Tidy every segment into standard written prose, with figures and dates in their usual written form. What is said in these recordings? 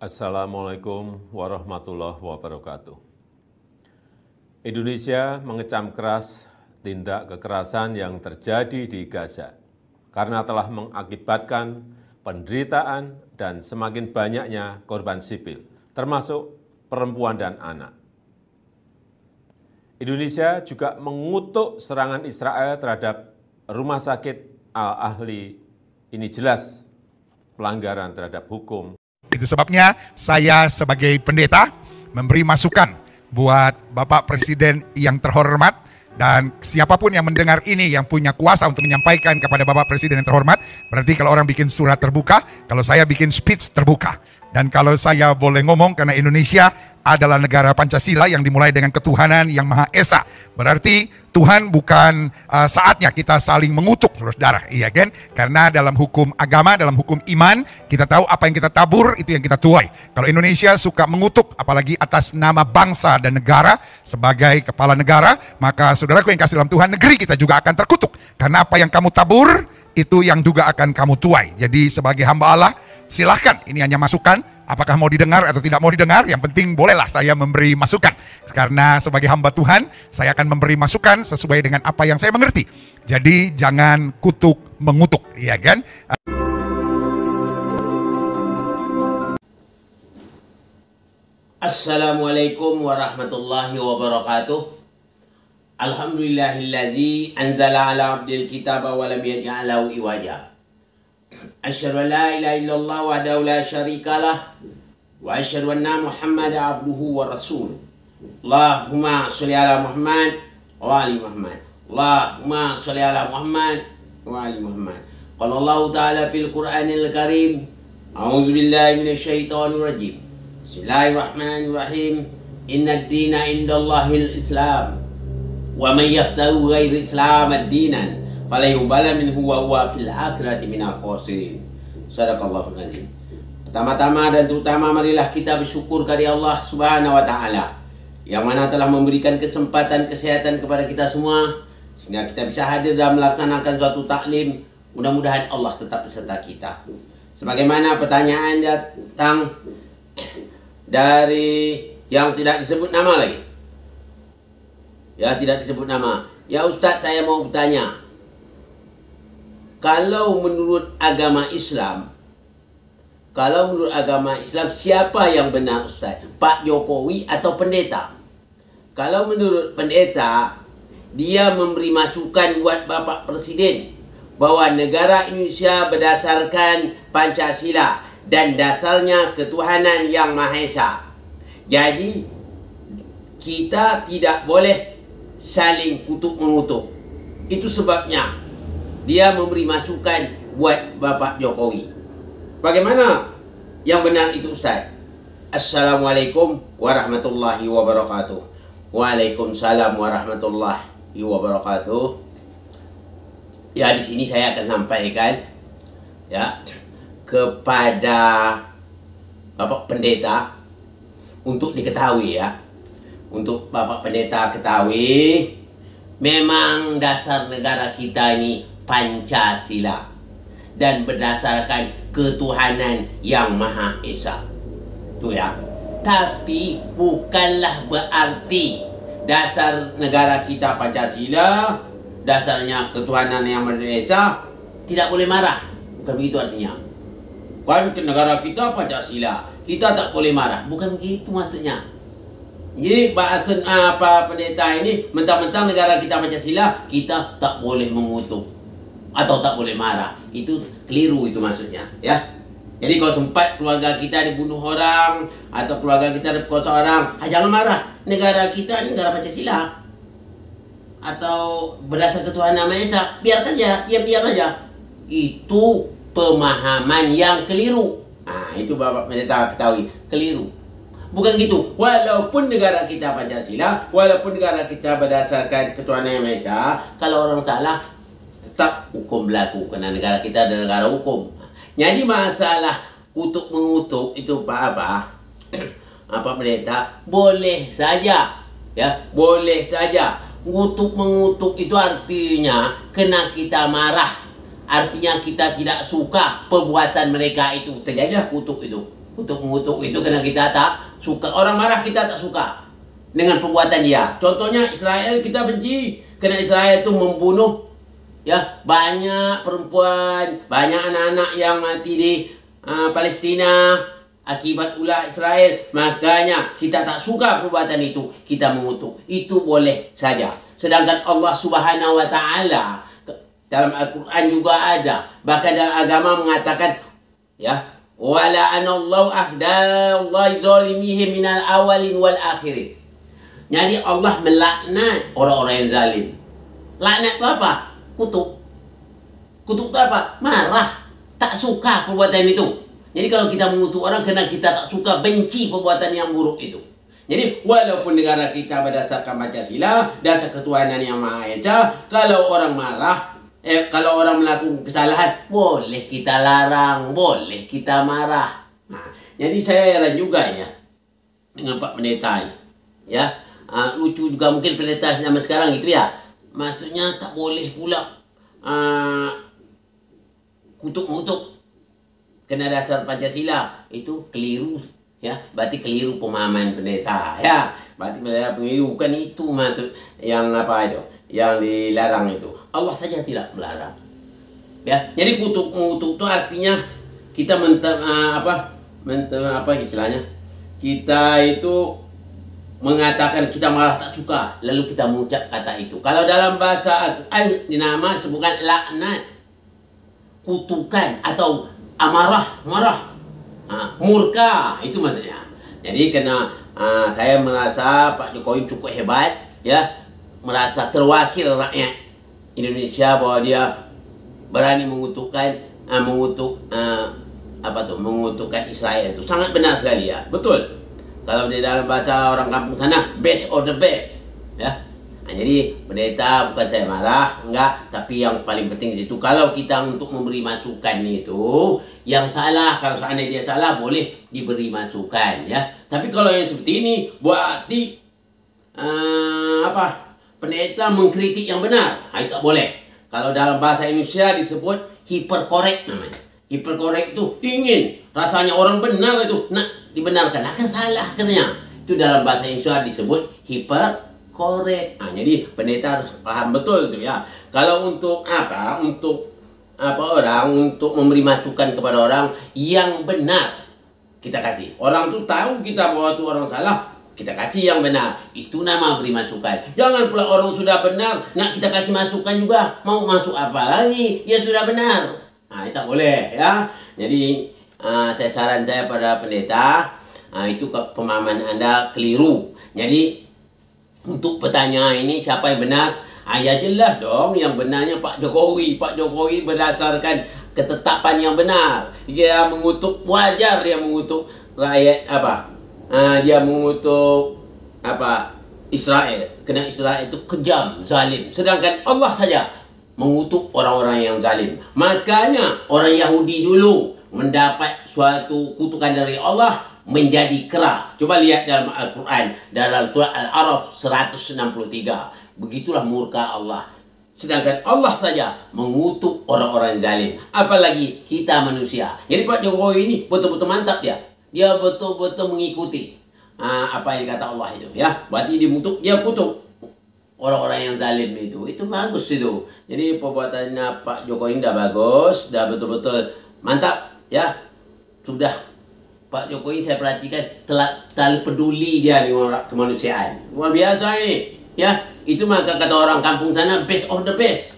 Assalamualaikum warahmatullahi wabarakatuh. Indonesia mengecam keras tindak kekerasan yang terjadi di Gaza karena telah mengakibatkan penderitaan dan semakin banyaknya korban sipil, termasuk perempuan dan anak. Indonesia juga mengutuk serangan Israel terhadap rumah sakit Al-Ahli. Ini jelas pelanggaran terhadap hukum. Itu sebabnya saya sebagai pendeta memberi masukan buat Bapak Presiden yang terhormat dan siapapun yang mendengar ini yang punya kuasa untuk menyampaikan kepada Bapak Presiden yang terhormat. Berarti kalau orang bikin surat terbuka, kalau saya bikin speech terbuka. Dan kalau saya boleh ngomong, karena Indonesia adalah negara Pancasila yang dimulai dengan ketuhanan yang Maha Esa. Berarti Tuhan bukan saatnya kita saling mengutuk, saudara, iya kan? Karena dalam hukum agama, dalam hukum iman, kita tahu apa yang kita tabur, itu yang kita tuai. Kalau Indonesia suka mengutuk, apalagi atas nama bangsa dan negara, sebagai kepala negara, maka saudaraku yang kasih dalam Tuhan, negeri kita juga akan terkutuk. Karena apa yang kamu tabur, itu yang juga akan kamu tuai. Jadi sebagai hamba Allah, silahkan, ini hanya masukan, apakah mau didengar atau tidak mau didengar, yang penting bolehlah saya memberi masukan. Karena sebagai hamba Tuhan, saya akan memberi masukan sesuai dengan apa yang saya mengerti. Jadi jangan kutuk mengutuk, ya kan? Assalamualaikum warahmatullahi wabarakatuh. Alhamdulillahilladzi anzala ala abdil kitaba wa lam yaj'al lahu iwaja. Asyhadu an la ilaha illallah wahdahu la syarikalah wa asyhadu anna Muhammadan abduhu wa rasuluh. Allahumma sholli ala Muhammad wa ali Muhammad. Allahumma sholli ala Muhammad wa ali Muhammad. Qala Allah ta'ala fil Qur'anil Karim, a'udzu billahi minasyaitonir rajim. Bismillahirrahmanirrahim. Innad dina indallahil Islam. Wa man yaftahu ghairi Islam ad-dinan fala yuqbala minhu wa huwa fil akhirati minal khasirin. Shadaqallahul azim. Pertama-tama dan terutama marilah kita bersyukur kepada Allah Subhanahu wa taala yang mana telah memberikan kesempatan kesehatan kepada kita semua sehingga kita bisa hadir dan melaksanakan suatu taklim. Mudah-mudahan Allah tetap beserta kita. Sebagaimana pertanyaan datang dari yang tidak disebut nama lagi. Ya, tidak disebut nama. Ya Ustadz, saya mau bertanya. Kalau menurut agama Islam, siapa yang benar Ustadz? Pak Jokowi atau pendeta? Kalau menurut pendeta, dia memberi masukan buat Bapak Presiden bahwa negara Indonesia berdasarkan Pancasila dan dasarnya ketuhanan yang Maha Esa. Jadi kita tidak boleh saling kutuk mengutuk. Itu sebabnya dia memberi masukan buat Bapak Jokowi. Bagaimana yang benar itu Ustaz? Assalamualaikum warahmatullahi wabarakatuh. Waalaikumsalam warahmatullahi wabarakatuh. Ya, di sini saya akan sampaikan ya kepada Bapak Pendeta untuk diketahui ya. Untuk Bapak Pendeta ketahui, memang dasar negara kita ini Pancasila dan berdasarkan ketuhanan yang Maha Esa. Itu ya. Tapi bukanlah berarti dasar negara kita Pancasila, dasarnya ketuhanan yang Maha Esa, tidak boleh marah. Bukan begitu artinya. Kan negara kita Pancasila, kita tak boleh marah. Bukan begitu maksudnya. Jadi bahasa pendeta ini mentang-mentang negara kita Pancasila, kita tak boleh mengutuk atau tak boleh marah. Itu keliru itu maksudnya, ya. Jadi kalau sempat keluarga kita dibunuh orang atau keluarga kita diperkosa orang, jangan marah. Negara kita ini negara Pancasila atau berdasar ketuhanan Maha Esa, biarkan aja, diam-diam aja. Itu pemahaman yang keliru. Nah, itu Bapak Pendeta ketahui, keliru. Bukan gitu. Walaupun negara kita Pancasila, walaupun negara kita berdasarkan ketuhanan yang Maha Esa, kalau orang salah, tetap hukum berlaku. Karena negara kita adalah negara hukum. Jadi masalah kutuk mengutuk itu apa Pendeta, boleh saja. Ya, boleh saja. Kutuk mengutuk itu artinya kena kita marah. Artinya kita tidak suka perbuatan mereka itu. Terjadilah kutuk itu. Kutuk-mengutuk itu karena kita tak suka. Orang marah kita tak suka dengan perbuatan dia. Contohnya Israel kita benci karena Israel itu membunuh ya banyak perempuan, banyak anak-anak yang mati di Palestina akibat ulah Israel. Makanya kita tak suka perbuatan itu, kita mengutuk. Itu boleh saja. Sedangkan Allah Subhanahu wa taala dalam Al-Quran juga ada, bahkan dalam agama mengatakan ya, wala anallahu ahdallahi zalimihim minal awalin wal akhirin. Jadi Allah melaknat orang-orang yang zalim. Laknat itu apa? Kutuk. Kutuk itu apa? Marah, tak suka perbuatan itu. Jadi kalau kita mengutuk orang karena kita tak suka, benci perbuatan yang buruk itu. Jadi walaupun negara kita berdasarkan Pancasila, dasar ketuhanan yang Maha Esa, kalau orang marah, kalau orang melakukan kesalahan, boleh kita larang, boleh kita marah. Nah, jadi saya heran juga ya dengan Pak Pendeta ya. Lucu juga mungkin pendeta zaman sekarang gitu ya. Maksudnya tak boleh pula kutuk-kutuk kena dasar Pancasila. Itu keliru ya. Berarti keliru pemahaman pendeta ya. Berarti pendeta keliru, bukan itu maksud yang apa itu, yang dilarang itu. Allah saja tidak melarang. Ya, jadi kutuk-mengutuk itu artinya kita apa istilahnya? Kita itu mengatakan kita malah tak suka, lalu kita mengucap kata itu. Kalau dalam bahasa Al-Quran dinama sebutkan laknat, kutukan atau amarah, marah, murka, itu maksudnya. Jadi karena saya merasa Pak Jokowi cukup hebat, ya, merasa terwakil rakyat Indonesia bahwa dia berani mengutukkan mengutukkan Israel itu sangat benar sekali ya, betul. Kalau di dalam bahasa orang kampung sana, best of the best, ya. Nah, jadi pendeta bukan saya marah, enggak, tapi yang paling penting itu kalau kita untuk memberi masukan itu yang salah, kalau seandainya dia salah boleh diberi masukan, ya. Tapi kalau yang seperti ini berarti pendeta mengkritik yang benar, itu tak boleh. Kalau dalam bahasa Indonesia disebut hiperkorek namanya. Hiperkorek itu ingin rasanya orang benar itu nak dibenarkan, akan salah katanya. Itu dalam bahasa Indonesia disebut hiperkorek. Jadi pendeta harus paham betul itu ya. Kalau untuk untuk memberi masukan kepada orang yang benar, kita kasih. Orang tuh tahu kita bahwa itu orang salah, kita kasih yang benar. Itu nama beri masukan. Jangan pula orang sudah benar nak kita kasih masukan juga, mau masuk apa lagi, dia sudah benar. Itu tak boleh ya. Jadi saran saya pada pendeta, itu pemahaman Anda keliru. Jadi untuk pertanyaan ini siapa yang benar? Ya jelas dong yang benarnya Pak Jokowi. Pak Jokowi berdasarkan ketetapan yang benar. Dia mengutuk, wajar dia mengutuk rakyat dia mengutuk Israel. Kerana Israel itu kejam, zalim. Sedangkan Allah saja mengutuk orang-orang yang zalim. Makanya orang Yahudi dulu mendapat suatu kutukan dari Allah menjadi kera. Coba lihat dalam Al-Quran, dalam surah Al-A'raf 163. Begitulah murka Allah. Sedangkan Allah saja mengutuk orang-orang zalim. Apalagi kita manusia. Jadi Pak Jokowi ini betul-betul mantap dia. Dia betul-betul mengikuti apa yang dikata Allah itu, ya. Berarti dia kutuk orang-orang yang zalim itu. Itu bagus itu. Jadi perbuatannya Pak Jokowi dah bagus, dah betul-betul mantap, ya. Sudah Pak Jokowi saya perhatikan terlalu peduli dia dengan kemanusiaan. Luar biasa ini, ya. Itu maka kata orang kampung sana best of the best.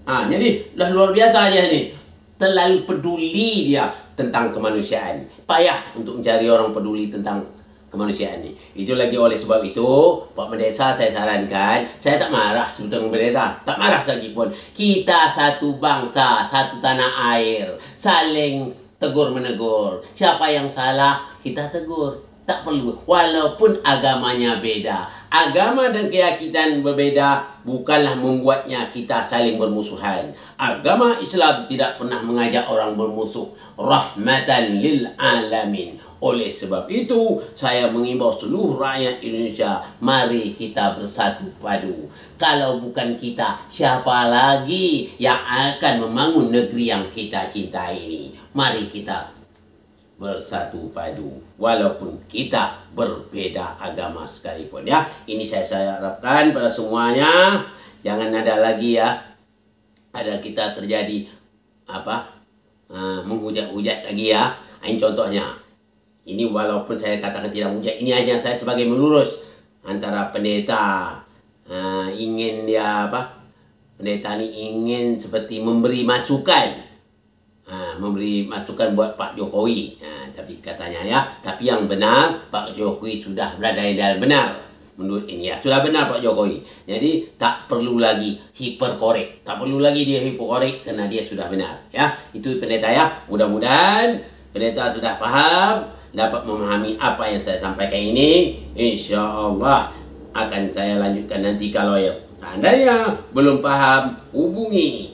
Jadi dah luar biasa aja ini. Terlalu peduli dia tentang kemanusiaan. Payah untuk mencari orang peduli tentang kemanusiaan ini. Itu lagi oleh sebab itu, Pak Pendeta saya sarankan, saya tak marah sebetulnya pendeta, tak marah lagi pun. Kita satu bangsa, satu tanah air, saling tegur menegur. Siapa yang salah kita tegur, tak perlu. Walaupun agamanya beda, agama dan keyakinan berbeda bukanlah membuatnya kita saling bermusuhan. Agama Islam tidak pernah mengajak orang bermusuh. Rahmatan lil alamin. Oleh sebab itu, saya mengimbau seluruh rakyat Indonesia, mari kita bersatu padu. Kalau bukan kita, siapa lagi yang akan membangun negeri yang kita cintai ini? Mari kita bersatu padu walaupun kita berbeda agama sekalipun ya. Ini saya harapkan pada semuanya, jangan ada lagi ya ada kita terjadi menghujat-hujat lagi ya. Ini contohnya. Ini walaupun saya katakan tidak menghujat, ini hanya saya sebagai melurus antara pendeta ingin dia pendeta ini ingin seperti memberi masukan buat Pak Jokowi. Tapi katanya ya, tapi yang benar Pak Jokowi sudah berada di dalam benar. Menurut ini ya, sudah benar Pak Jokowi. Jadi tak perlu lagi hiperkorek. Tak perlu lagi dia hiperkorek karena dia sudah benar. Ya, itu pendeta ya. Mudah-mudahan pendeta sudah paham, dapat memahami apa yang saya sampaikan ini. Insya Allah akan saya lanjutkan nanti. Kalau ya seandainya belum paham, hubungi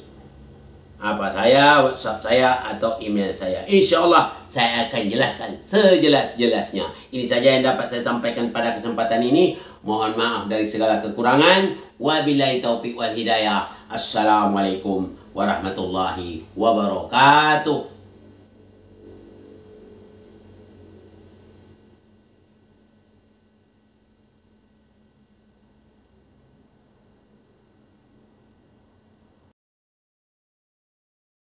WhatsApp saya atau email saya. Insya Allah saya akan jelaskan sejelas-jelasnya. Ini saja yang dapat saya sampaikan pada kesempatan ini. Mohon maaf dari segala kekurangan. Wabillahi taufiq wal hidayah. Assalamualaikum warahmatullahi wabarakatuh.